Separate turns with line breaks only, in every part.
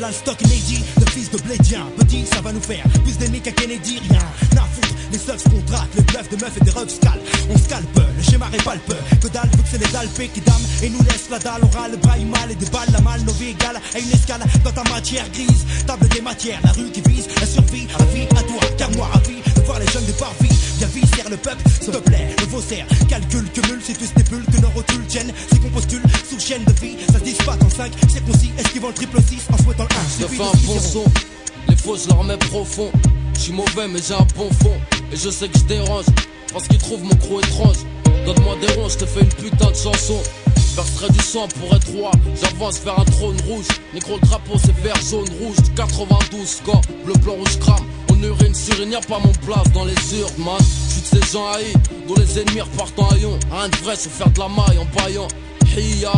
le stock inédit, le fils de Blédien. Petit, ça va nous faire plus d'ennemis qu'à Kennedy, rien n'a à foutre. Les seuls contractent, les bluffs de meufs et des refs scalent. On scalpe, le schéma répalpe. Que dalle, vu que c'est les dalpés qui dament et nous laissent la dalle. On râle, braille mal et des balles, la malle, nos vies égales à une escale dans ta matière grise. Table des matières, la rue qui vise la survie, à vie, à toi, car moi, ravi de voir les jeunes de parvis. Bien viscère le peuple, s'il te plaît, le faussaire. Calcul, cumul, si tu stipules que nos rotules tiennent. C'est qu'on postule sous chaîne de vie, ça se dispate en 5 circoncis, esquivant le triple 6 en souhaitant le 1.
Je fais un bon son, les faux je leur mets profond. Je suis mauvais mais j'ai un bon fond. Et je sais que je dérange, parce qu'ils trouvent mon crew étrange. Donne-moi des ronds, je te fais une putain de chanson. Verserai du sang pour être roi, j'avance vers un trône rouge. Négro le drapeau c'est vert, jaune, rouge. Du 92, score, bleu, blanc, rouge, crame. On urine sur une, y'a pas mon place dans les urnes, man. J'suis de ces gens haïs, dont les ennemis repartent en haillons. Rien de vrai, c'est faire de la maille en baillant. Hiya,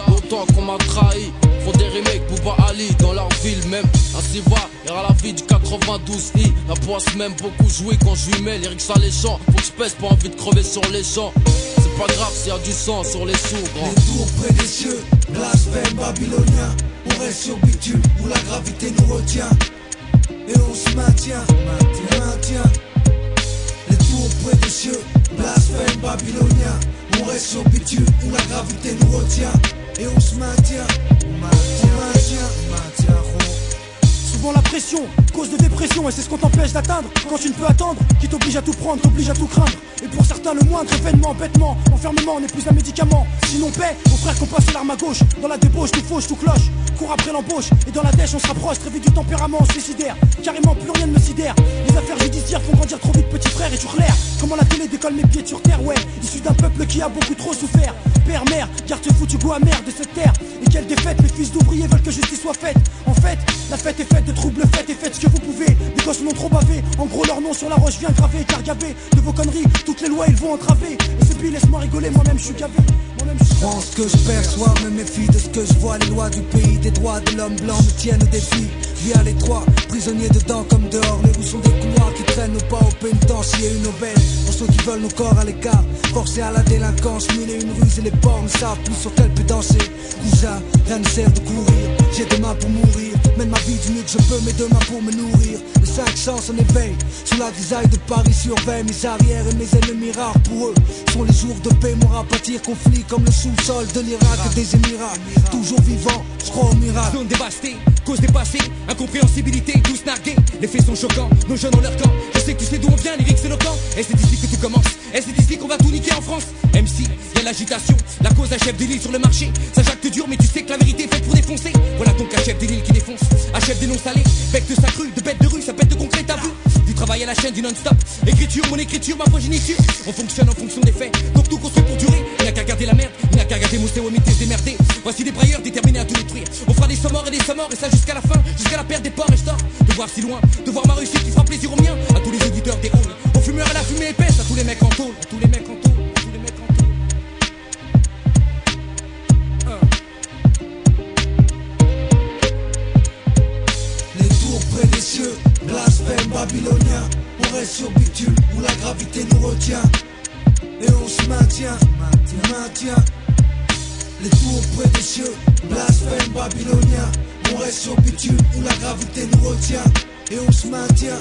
longtemps qu'on m'a trahi. Font des remakes, Bouba Ali dans leur ville même. Ainsi va, ira la vie du 92i. La poisse même beaucoup joué quand je lui mets lyrics alléchants. Faut que je pèse, pas envie de crever sur les champs. C'est pas grave s'il y a du sang sur les sous, grand.
Les tours près des cieux, blasphème babylonien. On reste sur bitume où la gravité nous retient. Et on se maintient. Les tours près des cieux, blasphème babylonien. On reste sur bitume où la gravité nous retient. Et on se maintient.
Souvent la pression, cause de dépression, et c'est ce qu'on t'empêche d'atteindre. Quand tu ne peux attendre, qui t'oblige à tout prendre, t'oblige à tout craindre. Et pour certains le moindre événement, bêtement, enfermement n'est plus un médicament. Sinon paix, aux frères qu'on passe l'arme à gauche. Dans la débauche, tout fauche, tout cloche. Cours après l'embauche, et dans la dèche on se rapproche très vite du tempérament suicidaire. Carrément plus rien ne me sidère. Les affaires judiciaires font grandir trop vite petit frère et tu relaires. Comment la télé décolle mes pieds sur terre, ouais. Issu d'un peuple qui a beaucoup trop souffert. Père, mère, garde ce foutu goût amer de cette terre. Et quelle défaite, les fils d'ouvriers veulent que justice soit faite. En fait, la fête est faite de troubles faits et faites ce que vous pouvez. Les gosses n'ont trop bavé, en gros leur nom sur la roche vient gravé. Car gavé de vos conneries, toutes les lois ils vont entraver. Et c'est puis laisse-moi rigoler, moi-même je suis gavé.
Je prends ce que je perçois, me méfie de ce que je vois. Les lois du pays, des droits de l'homme blanc me tiennent au défi. Via les trois, prisonniers dedans comme dehors. Les rues sont des couloirs qui traînent nos pas au pénitencier. Une aubaine pour ceux qui veulent nos corps à l'écart. Forcés à la délinquance, mille et une ruses et les porcs ne savent plus sur quel pied danser. Cousin, rien ne sert de courir. J'ai demain pour mourir. Mène ma vie du mieux que je peux, mais demain pour me nourrir. Les 5 sens en éveil, sous la grisaille de Paris surveille mes arrières et mes ennemis rares pour eux. Sont les jours de paix, mon rapatir conflit comme le sous-sol de l'Irak et des Émirats. Toujours vivant, je crois au miracle.
Zone dévastée, cause dépassée, incompréhensibilité, tous nargués. Les faits sont choquants, nos jeunes ont leur camp. Je sais que tu sais d'où on vient, lyrics éloquents. Et c'est d'ici que tout commence, et c'est d'ici qu'on va tout niquer en France. MC, y'a l'agitation, la cause achève des lits sur le marché. Ça jacte dur, mais tu sais que la vérité est faite pour défoncer. Voilà donc achève des lits qui défonce, achève des noms salés. Bec de sa crue, de bête de rue, ça pète de concret, t'as vu. Du travail à la chaîne, du non-stop. Écriture, mon écriture, ma progéniture. On fonctionne en fonction des faits, donc tout construit pour durer. Il n'a qu'à garder la merde, il n'a qu'à garder mousser, omiter, se démerder. Voici des brailleurs déterminés à tout détruire. On fera des sommes et des sommes et ça jusqu'à la fin, jusqu'à la perte des ports. Et je sors de voir si loin, de voir ma réussite qui fera plaisir aux miens. À tous les auditeurs des halls, aux fumeurs à la fumée épaisse, à tous les mecs en tôle, à tous les mecs en tôle.
Près des cieux, blasphème babylonien. On reste sur bitume où la gravité nous retient. Et on se maintient. Les tours près des cieux, blasphème babylonien. On reste sur bitume où la gravité nous retient. Et on se maintient.